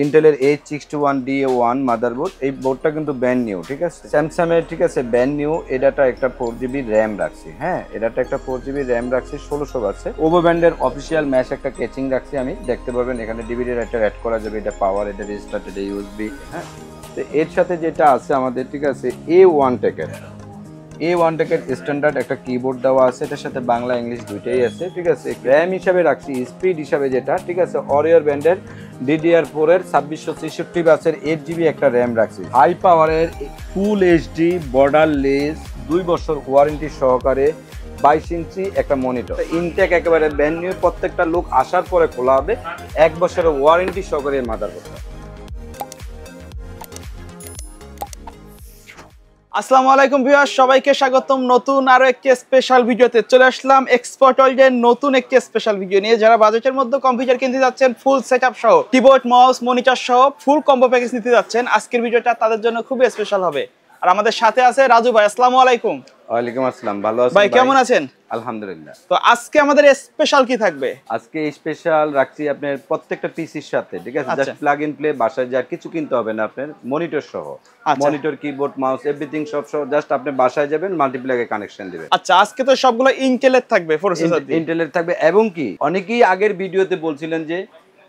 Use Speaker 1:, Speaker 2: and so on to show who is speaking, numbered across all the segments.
Speaker 1: ইন্টেলের H61DA1 motherboard, এই বোর্ডটা কিন্তু ব্র্যান্ড নিউ, ঠিক আছে। স্যামসাং এর, ঠিক আছে, ব্র্যান্ড নিউ। এটাটা একটা 4GB র্যাম রাখছি, হ্যাঁ, এটাটা একটা 4GB র্যাম রাখছি, 1600 আছে। ওভো ব্র্যান্ডের অফিসিয়াল ম্যাশ একটা কেচিং রাখছি আমি, দেখতে পারবেন এখানে ডিভিডি রাইটার অ্যাড করা যাবে, এটা পাওয়ার, এটা রেজিস্টার, এটা ইউএসবি, হ্যাঁ। তো এর সাথে যেটা আছে আমাদের, ঠিক আছে, A1 টেকের স্ট্যান্ডার্ড একটা কিবোর্ড দেওয়া আছে, এটার সাথে বাংলা ইংলিশ দুইটাই আছে, ঠিক আছে। র্যাম হিসাবে রাখছি, স্পিড হিসাবে যেটা, ঠিক আছে, অরিয়র ব্র্যান্ডের DDR4 এর 2663 বাসের 8GB একটা র্যাম রাখছি। হাই পাওয়ারের ফুল এইচডি বর্ডারলেস 2 বছর ওয়ারেন্টি সহকারে 22 ইঞ্চি একটা মনিটর। ইনটেক একেবারে ব্র্যান্ড নিউ, প্রত্যেকটা লোক আসার পরে খোলা হবে, 1 বছরের ওয়ারেন্টি সহকারে মাদারবোর্ডটা।
Speaker 2: আসসালামু আলাইকুম ভিউয়ার্স, সবাইকে স্বাগতম নতুন আরো একটি স্পেশাল ভিডিওতে। চলে আসলাম এক্সপার্ট ওয়ার্ল্ডের নতুন একটি স্পেশাল ভিডিও নিয়ে। যারা বাজেটের মধ্যে কম্পিউটার কিনতে যাচ্ছেন, ফুল সেটআপ সহ কিবোর্ড মাউস মনিটর সহ ফুল কম্বো প্যাকেজ নিতে যাচ্ছেন, আজকের ভিডিওটা তাদের জন্য খুবই স্পেশাল হবে। আর আমাদের সাথে আছে রাজু ভাই। আসসালামু আলাইকুম।
Speaker 1: ওয়ালাইকুম আসসালাম, ভালো আছেন
Speaker 2: ভাই? কেমন আছেন?
Speaker 1: আলহামদুলিল্লাহ।
Speaker 2: তো আজকে আমাদের স্পেশাল কি থাকবে?
Speaker 1: আজকে স্পেশাল রাখছি আপনার প্রত্যেকটা পিসির সাথে, ঠিক আছে, জাস্ট প্লাগ ইন প্লে, বাসায় যা কিছু কিনতে হবে না আপনার, মনিটর সহ, মনিটর, কিবোর্ড, মাউস, এভরিথিং সব সহ, জাস্ট আপনি বাসায় যাবেন, মাল্টিপ্লাগে কানেকশন দিবেন।
Speaker 2: আচ্ছা, আজকে তো সবগুলো ইন্টেলের থাকবে, প্রসেসর
Speaker 1: ইন্টেলের থাকবে। এবং কি অনেকেই আগের ভিডিওতে বলছিলেন যে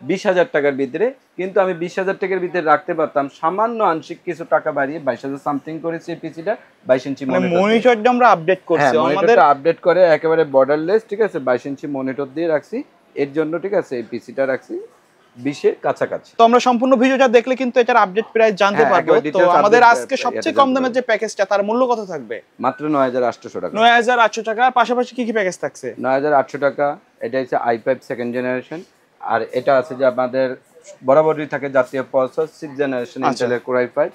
Speaker 1: 20,000 টাকার ভিতরে, কিন্তু আমি 20,000 টাকার ভিতরে রাখতে পারতাম, সামান্য আংশিক কিছু টাকা বাড়িয়ে 22,000 সামথিং করেছি। এই পিসিটা 22 ইঞ্চি
Speaker 2: মনিটরটা আমরা আপডেট করছি,
Speaker 1: আমাদের আপডেট করে একেবারে বর্ডারলেস, ঠিক আছে, 22 ইঞ্চি মনিটর দিয়ে রাখছি এর জন্য, ঠিক আছে। এই পিসিটা রাখছি 20 এর কাছাকাছি।
Speaker 2: তো আমরা সম্পূর্ণ ভিডিওটা দেখলে কিন্তু এটার আপডেট প্রাইস জানতে পারবো। তো আমাদের আজকে সবচেয়ে কম দামের যে প্যাকেজটা, তার মূল্য কত থাকবে?
Speaker 1: মাত্র 9,800 টাকা।
Speaker 2: 9,800 টাকা। পাশাপাশি কি কি প্যাকেজ থাকছে?
Speaker 1: 9,800 টাকা, এটা হচ্ছে i5 সেকেন্ড জেনারেশন। আর এটা আছে যে আমাদের বরাবরই থাকে জাতীয় প্রসেসর 6 জেনারেশন ইন্টেলের কোর i5।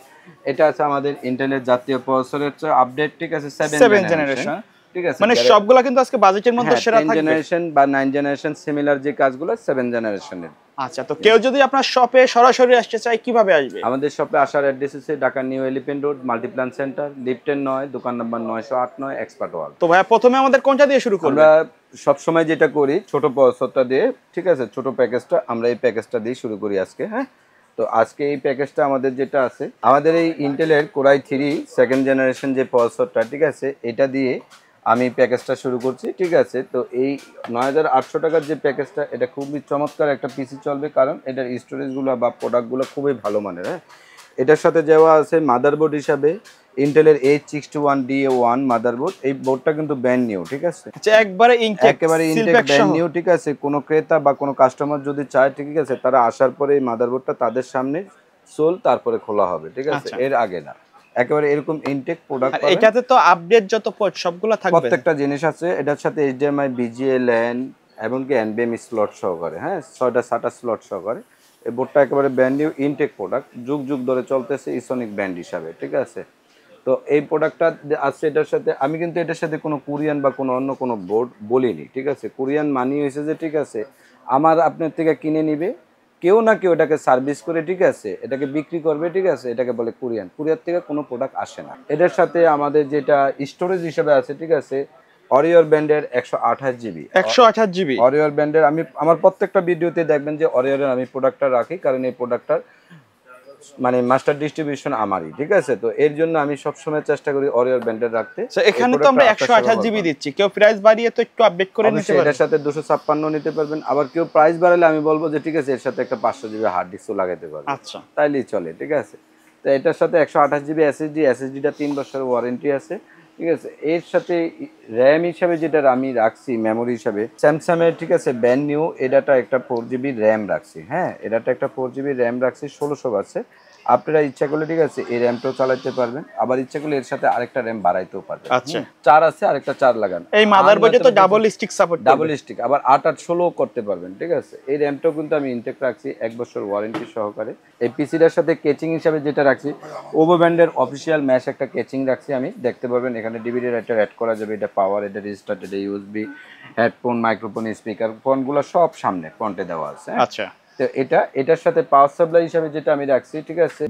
Speaker 1: এটা আছে আমাদের ইন্টেলের জাতীয় প্রসেসরের আপডেট, ঠিক আছে, 7 জেনারেশন, ঠিক আছে।
Speaker 2: মানে সবগুলা কিন্তু আজকে বাজেটের মধ্যে সেরা থাকবে।
Speaker 1: 10 জেনারেশন বা 9 জেনারেশন সিমিলার যে কাজগুলো 7 জেনারেশনের।
Speaker 2: আচ্ছা, তো কেউ যদি আপনার শপে সরাসরি আসতে চায় কিভাবে আসবে?
Speaker 1: আমাদের শপে আসার অ্যাড্রেস আছে Dhaka new elephant road, Multiplan centre, লিফটের 9, দোকান নাম্বার 908 এক্সপার্ট ওয়াল।
Speaker 2: তো ভাইয়া প্রথমে আমাদের কোনটা দিয়ে শুরু করব?
Speaker 1: আমরা সব সময় যেটা করি, ছোট প্রসেসরটা দিয়ে, ঠিক আছে, ছোট প্যাকেজটা, আমরা এই প্যাকেজটা দিয়ে শুরু করি আজকে, হ্যাঁ। তো আজকে এই প্যাকেজটা আমাদের যেটা আছে, আমাদের এই ইন্টেলের কোর i3 সেকেন্ড জেনারেশন যে প্রসেসরটা, ঠিক আছে, এটা দিয়ে আমি প্যাকেজটা শুরু করছি, ঠিক আছে। তো এই 9,800 টাকার যে প্যাকেজটা, এটা খুবই চমৎকার একটা পিসি চলবে, কারণ এটার স্টোরেজগুলো বা প্রোডাক্টগুলো খুবই ভালো মানের, হ্যাঁ। এটার সাথে দেওয়া আছে মাদারবোর্ড হিসাবে ইন্টেলের H61DA1 মাদারবোর্ড। এই বোর্ডটা কিন্তু ব্র্যান্ড নিউ, ঠিক আছে,
Speaker 2: একেবারে ইনটেক
Speaker 1: ব্র্যান্ড নিউ, ঠিক আছে। কোনো ক্রেতা বা কোনো কাস্টমার যদি চায়, ঠিক আছে, তারা আসার পরে এই মাদারবোর্ডটা তাদের সামনে সোল, তারপরে খোলা হবে, ঠিক আছে, এর আগে না। একেবারে এরকম ইনটেক প্রোডাক্ট পাবেন।
Speaker 2: এটাতে তো আপডেট যত পোর্ট সবগুলো থাকবে,
Speaker 1: প্রত্যেকটা জিনিস আছে এটার সাথে, HDMI, VGA, LAN এবং কি NVMe স্লট সহকারে, হ্যাঁ, 6টা SATA স্লট সহকারে। এই বোর্ডটা একেবারে ব্র্যান্ড নিউ ইনটেক প্রোডাক্ট, যুগ যুগ ধরে চলতেছে ইসোনিক ব্র্যান্ড হিসাবে, ঠিক আছে। তো এই প্রোডাক্টটা আছে এটার সাথে। আমি কিন্তু এটার সাথে কোনো কোরিয়ান বা কোনো অন্য কোনো বোর্ড বলিনি, ঠিক আছে। কোরিয়ান মানি হয়েছে যে, ঠিক আছে, আমার আপনার থেকে কিনে নিবে কেউ না কেউ, এটাকে সার্ভিস করে, ঠিক আছে, এটাকে বিক্রি করবে, ঠিক আছে, এটাকে বলে কোরিয়ান। কোরিয়ার থেকে কোনো প্রোডাক্ট আসে না। এটার সাথে আমাদের যেটা স্টোরেজ হিসেবে আছে, ঠিক আছে, অরিয়র ব্র্যান্ডের 128GB অরিয়র ব্র্যান্ডের। আমি আমার প্রত্যেকটা ভিডিওতে দেখবেন যে অরিয়রের আমি প্রোডাক্টটা রাখি, কারণ এই প্রোডাক্টটার মানে মাস্টার ডিস্ট্রিবিউশন আমারই, ঠিক আছে। তো এর জন্য আমি সবসময় চেষ্টা করি অরিয়র ব্র্যান্ডের রাখতে।
Speaker 2: এখানে তো আমরা 128GB দিচ্ছি, কেউ প্রাইস বাড়িয়ে তো একটু আপডেট করে নিতে পারে।
Speaker 1: এর সাথে 256 নিতে পারবেন। আবার কেউ প্রাইস বাড়ালে আমি বলবো যে, ঠিক আছে, এর সাথে একটা 500GB হার্ড ডিস্কও লাগাতে পারবেন,
Speaker 2: আচ্ছা,
Speaker 1: তাইলেই চলে, ঠিক আছে। তো এটার সাথে 128GB এসএসডিটা 3 বছরের ওয়ারেন্টি আছে, ঠিক আছে। এর সাথে র্যাম হিসাবে যেটা আমি রাখছি, মেমোরি হিসাবে স্যামসাং এর, ঠিক আছে, ব্র্যান্ড নিউ, এটাটা একটা 4GB র্যাম রাখছি, হ্যাঁ, এটাটা একটা 4GB র্যাম রাখছি, 1600 আছে। আপনারা ইচ্ছা করলে, ঠিক আছে, এই র্যামটাও চালাতে পারবেন, আবার ইচ্ছা করলে এর সাথে আরেকটা র্যাম বাড়াইতেও পারবেন।
Speaker 2: আচ্ছা,
Speaker 1: 4 আছে, আরেকটা 4 লাগান।
Speaker 2: এই মাদারবোর্ডে তো double stick support,
Speaker 1: double stick, আবার 8 16 করতে পারবেন, ঠিক আছে। এই র্যামটাও কিন্তু আমি ইনটেক রাখছি 1 বছর ওয়ারেন্টি সহকারে। এই পিসিটার সাথে কেচিং হিসাবে যেটা রাখছি, ওভো ব্র্যান্ডের অফিসিয়াল ম্যাশ একটা কেচিং রাখছি আমি, দেখতে পারবেন এখানে ডিভিডি রাইটার অ্যাড করা যাবে, এটা পাওয়ার, এটা রেজিস্টার, এটা ইউএসবি, হেডফোন, মাইক্রোফোন, স্পিকার, ফোনগুলো সব সামনে ফ্রন্টে দেওয়া আছে।
Speaker 2: আচ্ছা,
Speaker 1: তো এটার সাথে পাওয়ার সাপ্লাই হিসাবে যেটা আমি রাখছি, ঠিক আছে,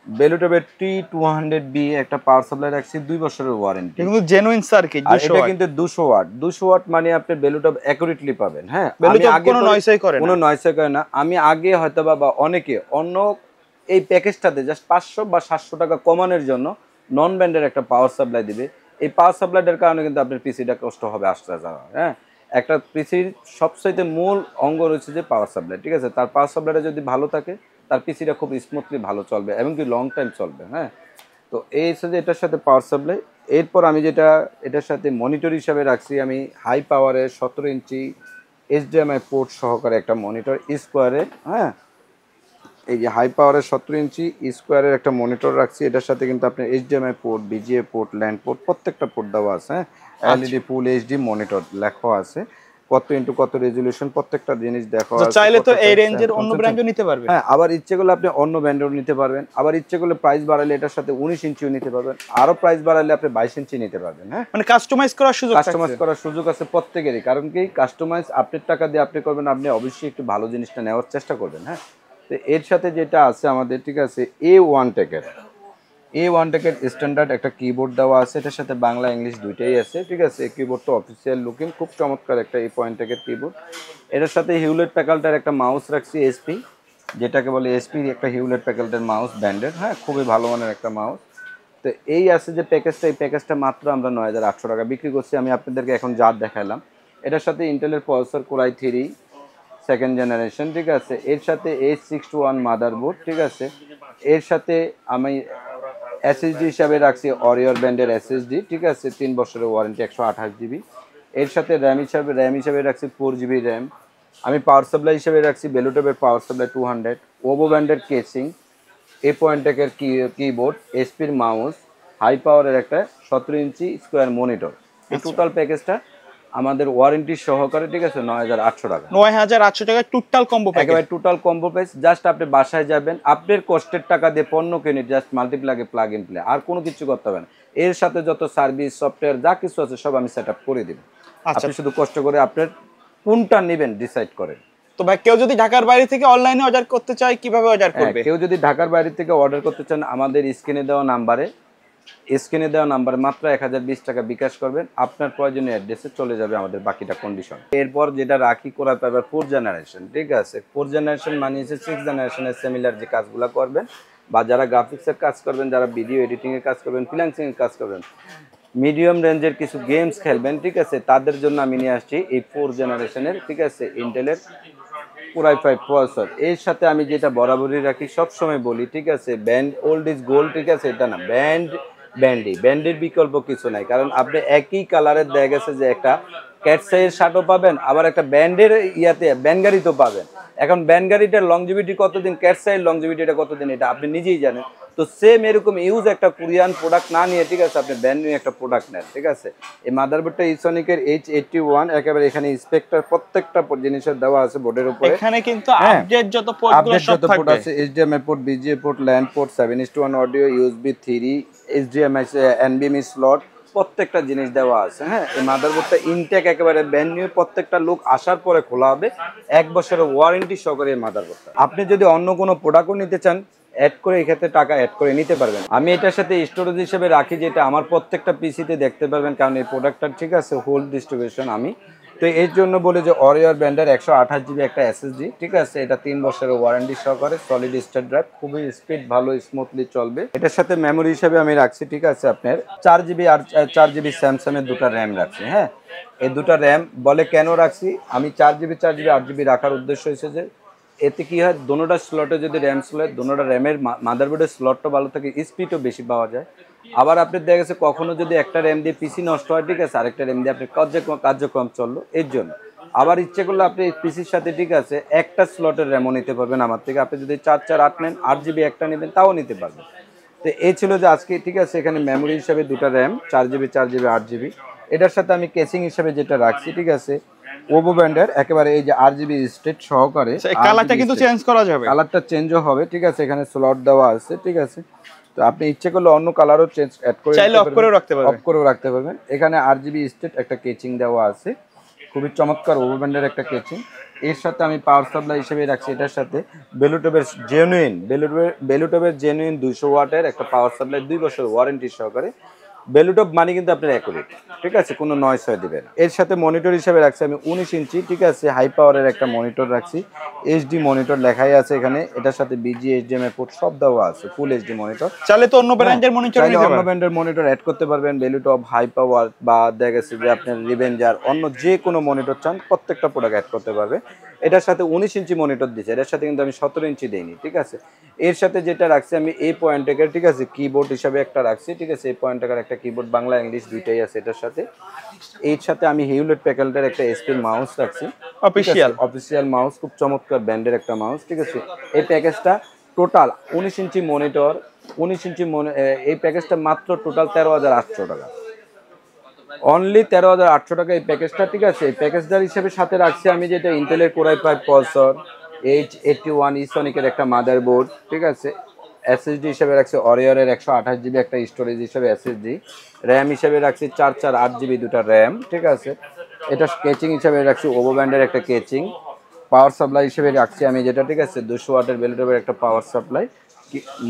Speaker 1: বেলুটবের T200B একটা পাওয়ার সাপ্লাই রাখছি 2 বছরের ওয়ারেন্টি।
Speaker 2: কিন্তু জেনুইন সার্কিট
Speaker 1: আর
Speaker 2: 200
Speaker 1: এটা
Speaker 2: ওয়াট।
Speaker 1: কিন্তু 200 ওয়াট। 200 ওয়াট মানে আপনি বেলুটব অ্যাকুরেটলি পাবেন। হ্যাঁ, আমি
Speaker 2: বেলুটব
Speaker 1: আগে
Speaker 2: কোনো নয়েসই করে না।
Speaker 1: কোনো নয়েসই করে না। আমি আগে হয়তো বা অনেকে অন্য এই প্যাকেজটাতে জাস্ট 500 বা 700 টাকা কমানোর জন্য নন ব্যান্ডের একটা পাওয়ার সাপ্লাই দিবে। এই পাওয়ার সাপ্লাইটার কারণে কিন্তু আপনার পিসিটা কষ্ট হবে আসতে যাওয়া। হ্যাঁ, একটা পিসির সবচাইতে মূল অঙ্গ রয়েছে যে পাওয়ার সাপ্লাই, ঠিক আছে? তার পাওয়ার সাপ্লাইটা যদি ভালো থাকে তার পিসিটা খুব স্মুথলি ভালো চলবে এবং কি লং টাইম চলবে। হ্যাঁ, তো এই হচ্ছে যে এটার সাথে পাওয়ার সাপ্লাই। এরপর আমি যেটা এটার সাথে মনিটর হিসাবে রাখছি, আমি হাই পাওয়ারের 17 ইঞ্চি HDMI পোর্ট সহকারে একটা মনিটর স্কোয়ারের। হ্যাঁ, এই যে হাই পাওয়ারের 17 ইঞ্চি স্কোয়ারের একটা মনিটর রাখছি। এটার সাথে কিন্তু আপনার HDMI port, BGA port, LAN port প্রত্যেকটা পোর্ট দেওয়া আছে। হ্যাঁ, LED ফুল HD মনিটর লেখা আছে, কত ইনটু কত রেজুলেশন প্রত্যেকটা জিনিস দেখা আছে।
Speaker 2: চাইলে তো এই রেঞ্জের অন্য ব্র্যান্ডও নিতে পারবে।
Speaker 1: হ্যাঁ, আবার ইচ্ছে করলে আপনি অন্য ব্র্যান্ডেরও নিতে পারবেন, আবার ইচ্ছে করলে প্রাইস বাড়ালে এটার সাথে 19 ইঞ্চিও নিতে পারবেন, আরো প্রাইস বাড়ালে আপনি 22 ইঞ্চি নিতে পারবেন। হ্যাঁ,
Speaker 2: মানে কাস্টমাইজ করার সুযোগ থাকছে।
Speaker 1: কাস্টমাইজ করার সুযোগ আছে প্রত্যেকেরই, কারণ কি কাস্টমাইজ আপনার টাকা দিয়ে আপনি করবেন, আপনি অবশ্যই একটু ভালো জিনিসটা নেওয়ার চেষ্টা করবেন। হ্যাঁ, তো এর সাথে যেটা আছে আমাদের, ঠিক আছে, A1 টেকের স্ট্যান্ডার্ড একটা কিবোর্ড দেওয়া আছে। এটার সাথে বাংলা ইংলিশ দুইটাই আছে, ঠিক আছে? এই কিবোর্ডটা অফিসিয়াল লুকিং, খুব চমৎকার একটা A1 টেকের কিবোর্ড। এটার সাথে হিউলেট প্যাকার্ডের একটা মাউস রাখছি SP, যেটাকে বলে SP একটা হিউলেট প্যাকার্ডের মাউস ব্র্যান্ডেড। হ্যাঁ, খুবই ভালো মানের একটা মাউস। তো এই আছে যে প্যাকেজটা, এই প্যাকেজটা মাত্র আমরা 9800 টাকা বিক্রি করছি। আমি আপনাদেরকে এখন যা দেখালাম, এটার সাথে ইন্টেলের processor Core i3 second generation, ঠিক আছে? এর সাথে H621 মাদারবোর্ড, ঠিক আছে? এর সাথে আমি SSD হিসাবে রাখছি অরিওর ব্র্যান্ডের SSD, ঠিক আছে? 3 বছরের ওয়ারেন্টি, 128 জিবি। এর সাথে র্যাম হিসাবে রাখছি 4 জিবি র্যাম। আমি পাওয়ার সাপ্লাই হিসাবে রাখছি বেলুটবের পাওয়ার সাপ্লাই 200, ওভো ব্র্যান্ডের কেসিং, A1 কিবোর্ড, এসপির মাউস, হাই পাওয়ারের একটা 17 ইঞ্চি স্কোয়ার মনিটর। এই টোটাল প্যাকেজটা আমাদের ওয়ারেন্টি সহকারে, ঠিক আছে, 9800 টাকা।
Speaker 2: 9800 টাকা টোটাল কম্বো প্যাকেজ,
Speaker 1: একেবারে টোটাল কম্বো প্রাইস। জাস্ট আপনি বাসায় যাবেন, আপনার কষ্টের টাকা দিয়ে পণ্য কিনে জাস্ট মাল্টিপ্লাগে প্লাগ ইন প্লে, আর কোনো কিছু করতে হবে না। এর সাথে যত সার্ভিস সফটওয়্যার যা কিছু আছে সব আমি সেট আপ করে দিব। আপনি শুধু কষ্ট করে আপনার কোনটা নেবেন ডিসাইড করেন।
Speaker 2: তো ভাই কেউ যদি ঢাকার বাইরে থেকে অনলাইনে অর্ডার করতে চায় কিভাবে অর্ডার করবে?
Speaker 1: কেউ যদি ঢাকার বাইরে থেকে অর্ডার করতে চান, আমাদের স্ক্রিনে দেওয়া নাম্বারে মাত্র 1020 টাকা বিকাশ করবেন, আপনার প্রয়োজনীয় অ্যাড্রেসে চলে যাবে আমাদের বাকিটা কন্ডিশন। এরপর যেটা রাখি করা পাবে 4 জেনারেশন, ঠিক আছে? 4 জেনারেশন মানে হচ্ছে 6 জেনারেশনের সিমিলার যে কাজগুলো করবেন, বা যারা গ্রাফিক্সের কাজ করবেন, যারা ভিডিও এডিটিং এর কাজ করবেন, ফ্রিল্যান্সিং এর কাজ করবেন, মিডিয়াম রেঞ্জের কিছু গেমস খেলবেন, ঠিক আছে? তাদের জন্য আমি নিয়ে আসছি এই 4 জেনারেশনের, ঠিক আছে, ইন্টেলের Core i5 প্রসেসর। এর সাথে আমি যেটা বরাবরই রাখি, সবসময় বলি, ঠিক আছে, ব্যান্ড ওল্ড ইজ গোল্ড, ঠিক আছে? এটা না, ব্যান্ডের বিকল্প কিছু নাই। কারণ আপনি একই কালারের দেখা গেছে যে একটা ক্যাটসাইয়ের শার্টও পাবেন, আবার একটা ব্যান্ডের ব্যান্ড গাড়ি তো পাবেন। এখন ব্যান্ড গাড়িটার লংজিভিটি কতদিন, ক্যাটসাইয়ের লংজিভিটিটা কতদিন, এটা আপনি নিজেই জানেন। তো সেম এরকম ইউজ একটা কোরিয়ান প্রোডাক্ট না নিয়ে, ঠিক আছে, আপনি ব্র্যান্ড নিউ একটা প্রোডাক্ট নেন, ঠিক আছে? এই মাদারবোর্ডটা ইসোনিকের H81, একেবারে এখানে ইন্সপেক্টর প্রত্যেকটা জিনিসের দেওয়া আছে বোর্ডের উপরে।
Speaker 2: এখানে কিন্তু আপডেট যত পোর্টগুলো সব থাকবে,
Speaker 1: আছে HDMI port, BGA port, LAN port, 7:1 audio, USB 3, HDMI NVMe slot, প্রত্যেকটা জিনিস দেওয়া আছে। হ্যাঁ, এই মাদারবোর্ডটা ইনটেক একেবারে ব্র্যান্ড নিউ, প্রত্যেকটা লোক আসার পরে খোলা হবে, 1 বছরের ওয়ারেন্টি সহকারে এই মাদারবোর্ডটা। আপনি যদি অন্য কোনো প্রোডাক্টও নিতে চান, অ্যাড করে এই ক্ষেত্রে টাকা অ্যাড করে নিতে পারবেন। আমি এটার সাথে স্টোরেজ হিসেবে রাখি, যেটা আমার প্রত্যেকটা পিসিতে দেখতে পারবেন, কারণ এই প্রোডাক্টটা, ঠিক আছে, হোল ডিস্ট্রিবিউশন আমি। তো এর জন্য বলি যে অরিওর ব্র্যান্ডের 128 জিবি একটা SSD, ঠিক আছে? এটা 3 বছরের ওয়ারেন্টি সহকারে, সলিড স্টেট ড্রাইভ, খুবই স্পিড ভালো, স্মুথলি চলবে। এটার সাথে মেমোরি হিসেবে আমি রাখছি, ঠিক আছে, আপনার 4 জিবি আর 4 জিবি স্যামসাংয়ের দুটো র্যাম রাখছি। হ্যাঁ, এই দুটো র্যাম বলে কেন রাখছি, আমি 4 জিবি 8 জিবি রাখার উদ্দেশ্য হয়েছে যে এতে কি হয়, দোনোটা স্লটে যদি র্যাম স্লট, দোনোটা র্যামের মাদারবোর্ডের স্লটটা ভালো থাকে, স্পিডও বেশি পাওয়া যায়। আবার আপনার দেখা গেছে কখনো যদি একটা র্যাম দিয়ে পিসি নষ্ট হয়, ঠিক আছে, আরেকটা র্যাম দিয়ে আপনার কার্যক্রম চললো, এর জন্য। আবার ইচ্ছে করলে আপনি পিসির সাথে, ঠিক আছে, একটা স্লটের র্যামও নিতে পারবেন আমার থেকে। আপনি যদি 448 নেন, 8 জিবি একটা নেবেন, তাও নিতে পারবেন। তো এই ছিল যে আজকে, ঠিক আছে, এখানে মেমোরি হিসাবে দুটো র্যাম, 4 জিবি 8 জিবি। এটার সাথে আমি কেসিং হিসাবে যেটা রাখছি, ঠিক আছে, ওভো ব্র্যান্ডের একেবারে এই যে RGB স্টেট সহকারে।
Speaker 2: কালারটা কিন্তু চেঞ্জ করা যাবে,
Speaker 1: কালারটা চেঞ্জও হবে, ঠিক আছে? এখানে স্লট দেওয়া আছে, ঠিক আছে? তো আপনি ইচ্ছে করলে অন্য কালারও চেঞ্জ অ্যাড করে
Speaker 2: চাইলে অফ করেও রাখতে পারবেন।
Speaker 1: এখানে RGB স্টেট একটা কেচিং দেওয়া আছে, খুবই চমৎকার ওভো ব্র্যান্ডের একটা কেচিং। এর সাথে আমি পাওয়ার সাপ্লাই হিসেবে রাখছি এটার সাথে বেলুটপের জেনুইন 200 ওয়াটের একটা পাওয়ার সাপ্লাই 2 বছর ওয়ারেন্টি সহকারে। বেলুটপ মানে কিন্তু আপনার অ্যাকুরেট, ঠিক আছে, কোনো নয়েজ হয় দিবেন। এর সাথে মনিটর হিসেবে রাখছি আমি 19 ইঞ্চি, ঠিক আছে, হাই পাওয়ারের একটা মনিটর রাখছি। এইচডি মনিটর লেখাই আছে এখানে, এটার সাথে বিজি এইচডিএমআই পোর্ট সব দেওয়া আছে, ফুল এইচডি মনিটর।
Speaker 2: চাইলে তো অন্য ব্র্যান্ডের মনিটর
Speaker 1: চাইলে
Speaker 2: নিতে
Speaker 1: অন্য
Speaker 2: পারেন।
Speaker 1: ব্র্যান্ডের মনিটর অ্যাড করতে পারবেন, বেলুটপ, হাই পাওয়ার বা দেখা গেছে যে আপনার রিভেঞ্জার, অন্য যে কোনো মনিটর চান প্রত্যেকটা প্রোডাক্ট অ্যাড করতে পারবে। এটার সাথে 19 ইঞ্চি মনিটর দিচ্ছে, এটার সাথে কিন্তু আমি 17 ইঞ্চি দেইনি, ঠিক আছে। এর সাথে যেটা রাখছি আমি এই পয়েন্টের, ঠিক আছে, কিবোর্ড হিসাবে একটা রাখছি, ঠিক আছে, এই পয়েন্টের একটা কিবোর্ড বাংলা ইংলিশ দুইটাই আছে এটার সাথে। এর সাথে আমি হিউলেট প্যাকেলটার একটা এসপির মাউস রাখছি, অফিসিয়াল মাউস, খুব চমৎকার ব্র্যান্ডের একটা মাউস, ঠিক আছে। এই প্যাকেজটা টোটাল 19 ইঞ্চি মনিটর, 19 ইঞ্চি এই প্যাকেজটা মাত্র টোটাল 13,800 টাকা, অনলি 13,800 টাকা এই প্যাকেজটা, ঠিক আছে। এই প্যাকেজটার হিসেবে সাথে রাখছি আমি যেটা ইন্টেলের কোরাই 5 প্রসেসর, H81 ইসনিকের একটা মাদারবোর্ড, ঠিক আছে। এসএসডি হিসেবে রাখছি অরিয়রের 128 জিবি একটা স্টোরেজ হিসেবে এসএসডি, র্যাম হিসেবে রাখছি 448 জিবি দুটা র্যাম, ঠিক আছে। এটা কেচিং হিসেবে রাখছি ওভো ব্যান্ডের একটা কেচিং। পাওয়ার সাপ্লাই হিসেবে রাখছি আমি যেটা, ঠিক আছে, 200 ওয়াটের বেলুটপের একটা পাওয়ার সাপ্লাই।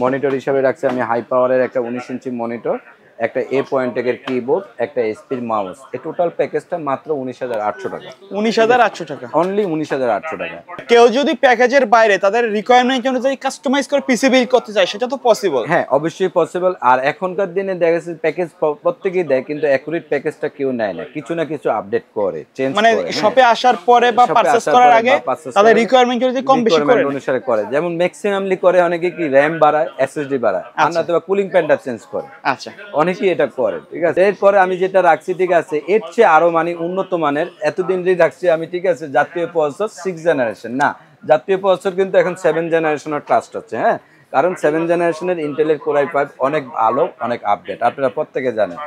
Speaker 1: মনিটর হিসেবে রাখছি আমি হাই পাওয়ারের একটা 19 ইঞ্চি মনিটর, একটা এ পয়েন্টের কিবোর্ড, একটা এসপির মাউস। এই টোটাল প্যাকেজটা মাত্র 19,800 টাকা,
Speaker 2: 19,800 টাকা,
Speaker 1: অনলি 19,800 টাকা।
Speaker 2: কেউ যদি প্যাকেজের বাইরে তাদের রিকোয়ারমেন্ট অনুযায়ী কাস্টমাইজ করে পিসি বিল্ড করতে চায় সেটা তো পসিবল।
Speaker 1: হ্যাঁ, অবশ্যই পসিবল। আর এখনকার দিনে দেখা যাচ্ছে প্যাকেজ প্রত্যেকেই দেয়, কিন্তু অ্যাকুরেট প্যাকেজটা কেউ নেয় না, কিছু না কিছু আপডেট করে, চেঞ্জ
Speaker 2: মানে
Speaker 1: করে।
Speaker 2: শপে আসার পরে বা পারচেজ করার আগে তাদের রিকোয়ারমেন্ট অনুযায়ী কম বেশি করে
Speaker 1: অনুসারে করে। যেমন ম্যাক্সিমামলি করে অনেকে কি র্যাম বাড়ায়, এসএসডি বাড়ায়, আর না তো কুলিং প্যানটা চেঞ্জ করে।
Speaker 2: আচ্ছা,
Speaker 1: অনেকেই এটা করে, ঠিক আছে। এরপরে আমি যেটা রাখছি, ঠিক আছে, এর চেয়ে আরো মানে উন্নত মানের, এতদিন যে রাখছি আমি, ঠিক আছে, জাতীয় প্রসেসর 6 জেনারেশন না, জাতীয় প্রসেসর কিন্তু এখন 7 জেনারেশনের ট্রাস্ট হচ্ছে, হ্যাঁ, কারণ 7 জেনারেশনের ইন্টেলের কোরাই 5 অনেক ভালো, অনেক আপডেট, আপনারা প্রত্যেকে জানেন।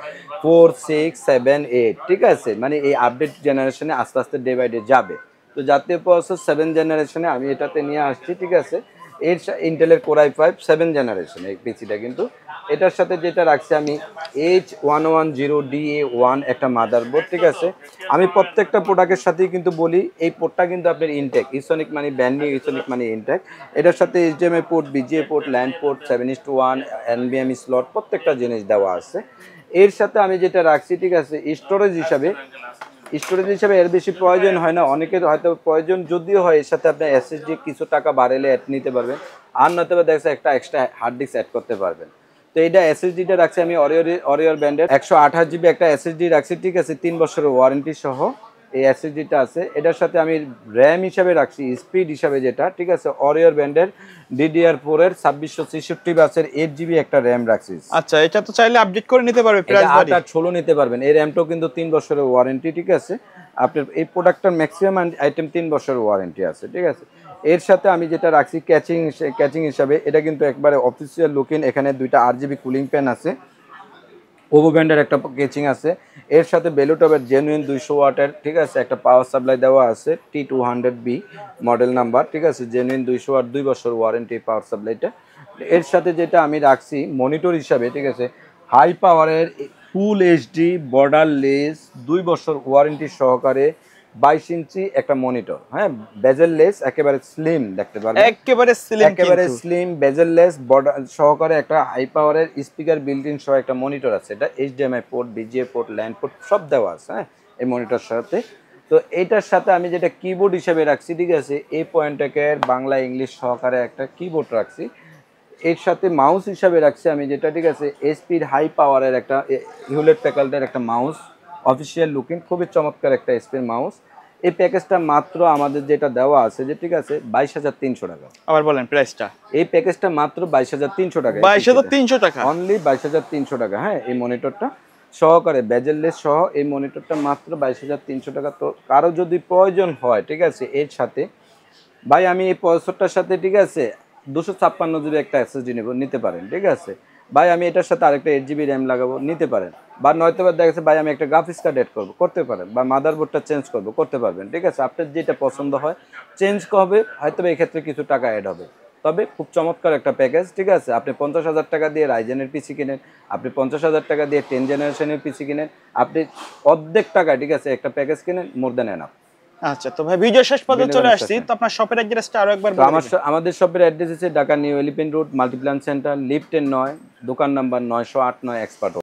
Speaker 1: 4, 6, 7, 8, ঠিক আছে, মানে এই আপডেট জেনারেশনে আস্তে আস্তে ডে বাই ডে যাবে। তো জাতীয় প্রসেসর 7 জেনারেশনে আমি এটাতে নিয়ে আসছি, ঠিক আছে। এর ইন্টেলের কোরাই 5 7 জেনারেশন এই পিসিটা, কিন্তু এটার সাথে যেটা রাখছি আমি H110DA1 একটা মাদারবোর্ড, ঠিক আছে। আমি প্রত্যেকটা প্রোডাক্টের সাথেই কিন্তু বলি এই পোর্টটা কিন্তু আপনার ইনটেক, ইসনিক মানে ব্র্যান্ড নিউ ইসনিক মানে ইনটেক। এটার সাথে HDMI port, VGA port, LAN port, 7:1 এনবিএমই স্লট, প্রত্যেকটা জিনিস দেওয়া আছে। এর সাথে আমি যেটা রাখছি, ঠিক আছে, স্টোরেজ হিসাবে এর বেশি প্রয়োজন হয় না, অনেকের হয়তো প্রয়োজন যদিও হয়, এর সাথে আপনি এসএসডি কিছু টাকা বাড়াইলে অ্যাড নিতে পারবেন, আর নয়তো দেখছে একটা এক্সট্রা হার্ড ডিস্ক অ্যাড করতে পারবেন। তো এইটা এসএসডিটা রাখছি আমি অরিয়র ব্র্যান্ডের 128 জিবি একটা এসএসডি রাখছি, ঠিক আছে, 3 বছরের ওয়ারেন্টি সহ এই এসএসডিটা আছে। এটার সাথে আমি র্যাম হিসাবে রাখছি, স্পিড হিসাবে যেটা, ঠিক আছে, অরিয়র ব্র্যান্ডের DDR4 এর 2666 বাসের 8 জিবি একটা র্যাম রাখছি।
Speaker 2: আচ্ছা, এটা তো চাইলে আপডেট করে নিতে পারবে, প্রাইস বাড়ি
Speaker 1: 8/16 নিতে পারবেন। এই র্যামটাও কিন্তু 3 বছরের ওয়ারেন্টি, ঠিক আছে। আপনার এই প্রোডাক্টটার ম্যাক্সিমাম আইটেম 3 বছরের ওয়ারেন্টি আছে, ঠিক আছে। এর সাথে আমি যেটা রাখছি ক্যাচিং হিসাবে, এটা কিন্তু একবারে অফিসিয়াল লুকিং, এখানে 2টা RGB কুলিং প্যান আছে, ওভো ব্র্যান্ডের একটা কেচিং আছে। এর সাথে বেলুটপের জেনুইন 200 ওয়াটের, ঠিক আছে, একটা পাওয়ার সাপ্লাই দেওয়া আছে, T200B মডেল নাম্বার, ঠিক আছে, জেনুইন 200 ওয়াট, 2 বছর ওয়ারেন্টি পাওয়ার সাপ্লাইটা। এর সাথে যেটা আমি রাখছি মনিটর হিসাবে, ঠিক আছে, হাই পাওয়ারের ফুল এইচডি বর্ডারলেস 2 বছর ওয়ারেন্টি সহকারে 22 ইঞ্চি একটা মনিটর, হ্যাঁ, বেজেললেস, একেবারে স্লিম দেখতে পারবেন, একেবারে স্লিম বেজেললেস বর্ডার সহকারে একটা হাই পাওয়ারের স্পিকার বিল্ট ইন সহ একটা মনিটর আছে। এটা HDMI port, VGA port, LAN port সব দেওয়া আছে, হ্যাঁ, এই মনিটর সাথে। তো এইটার সাথে আমি যেটা কিবোর্ড হিসেবে রাখছি, ঠিক আছে, এই পয়েন্টের বাংলা ইংলিশ সহকারে একটা কিবোর্ড রাখছি। এর সাথে মাউস হিসাবে রাখছি আমি যেটা, ঠিক আছে, এসপির হাই পাওয়ারের একটা হিউলেট প্যাকার্ডের একটা মাউস, অফিসিয়াল লুকিং, খুবই চমৎকার একটা এসপির মাউস। এই প্যাকেজটা মাত্র আমাদের যেটা দেওয়া আছে যে, ঠিক আছে, 22,300 টাকা।
Speaker 2: আবার বলেন প্রাইসটা।
Speaker 1: এই প্যাকেজটা মাত্র 22,300 টাকা,
Speaker 2: 22,300 টাকা,
Speaker 1: অনলি 22,300 টাকা, হ্যাঁ। এই মনিটরটা সহকারে বেজেললেস সহ এই মনিটরটা মাত্র 22,300 টাকা। তো কারো যদি প্রয়োজন হয়, ঠিক আছে, এর সাথে ভাই আমি এই প্রসেসরটার সাথে, ঠিক আছে, 256 জিবি একটা এসএসডি নিতে পারেন, ঠিক আছে ভাই, আমি এটার সাথে আরেকটা 8 জিবি র্যাম লাগাবো, নিতে পারেন। বা নয়তো দেখা যাচ্ছে ভাই আমি একটা গ্রাফিক্স কার্ড অ্যাড করবো, করতে পারেন। বা মাদারবোর্ডটা চেঞ্জ করবো, করতে পারবেন, ঠিক আছে। আপনার যেটা পছন্দ হয় চেঞ্জ হবে, হয়তো এই ক্ষেত্রে কিছু টাকা অ্যাড হবে। তবে খুব চমৎকার একটা প্যাকেজ, ঠিক আছে। আপনি 50,000 টাকা দিয়ে রাইজেনের পিসি কিনেন, আপনি 50,000 টাকা দিয়ে 10 জেনারেশনের পিসি কিনেন, আপনি অর্ধেক টাকা, ঠিক আছে, একটা প্যাকেজ কিনেন, মোর দ্যান এনাফ।
Speaker 2: আচ্ছা, তো ভাই ভিডিও শেষ পর্যন্ত চলে
Speaker 1: বিনোদনের
Speaker 2: আসছি,
Speaker 1: সাথে।
Speaker 2: তো আপনার শপের অ্যাড্রেসটা আরো একবার
Speaker 1: তো
Speaker 2: বলে দিবেন।
Speaker 1: আমাদের শপের অ্যাড্রেস হচ্ছে Dhaka new elephant road Multiplan centre lift 9, দোকান নাম্বার 908 এক্সপার্ট।